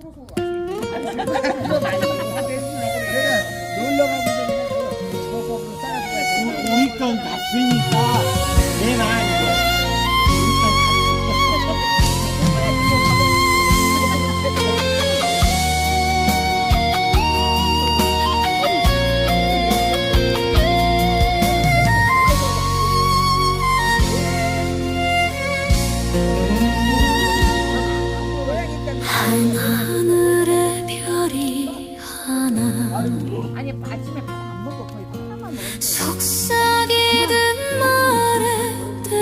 놀러 가기 전에 그거 싸가지고 우리 건 갔으니까 내가 이거 하늘에 별이 하나 아니 아침에 밥 안 먹고 거의 하나만 먹었어. 속삭이듯 말했대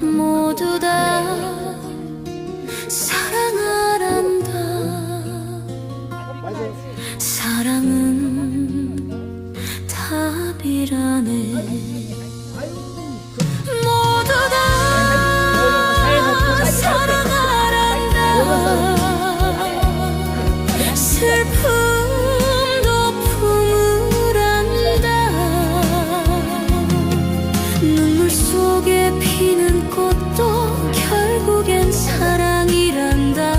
모두 다 사랑하란다 사랑은 답이라네 모두 다 사랑하란다 슬픔도 품으란다 눈물 속에 피는 꽃도 결국엔 사랑이란다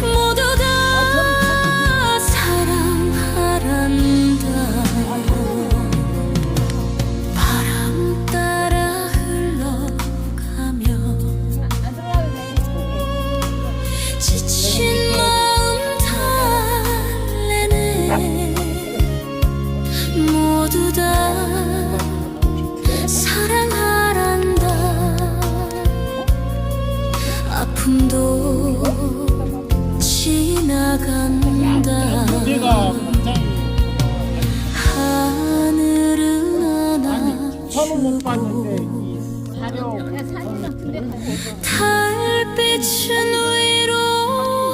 모두 다 사랑하란다 바람 따라 흘러가며 지친 마음 달래네 모두 다 사랑하란다 아픔도 지나간다 내가 하늘은 저는 못 안아주고 봤는데 자료 그냥 사진만 근데 달빛은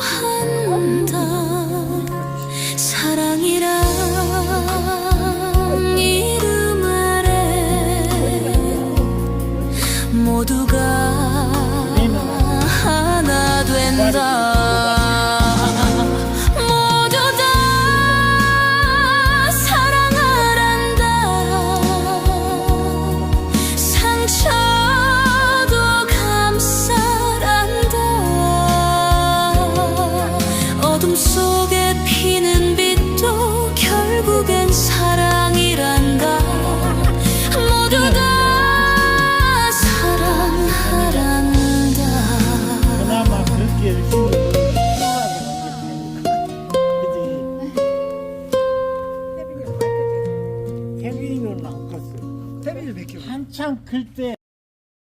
위로한다 사랑이란 이름 아래 모두가 하나 된다 모두 다 사랑하란다 상처도 감싸란다 어둠 속에 피는 빛도 결국엔 사랑이란다 모두 다 사랑하란다 그나마 그렇게 열심히 태빈이 말 크지? 케빈은 안 컸어. 태빈이 몇 킬로? 한참 클 때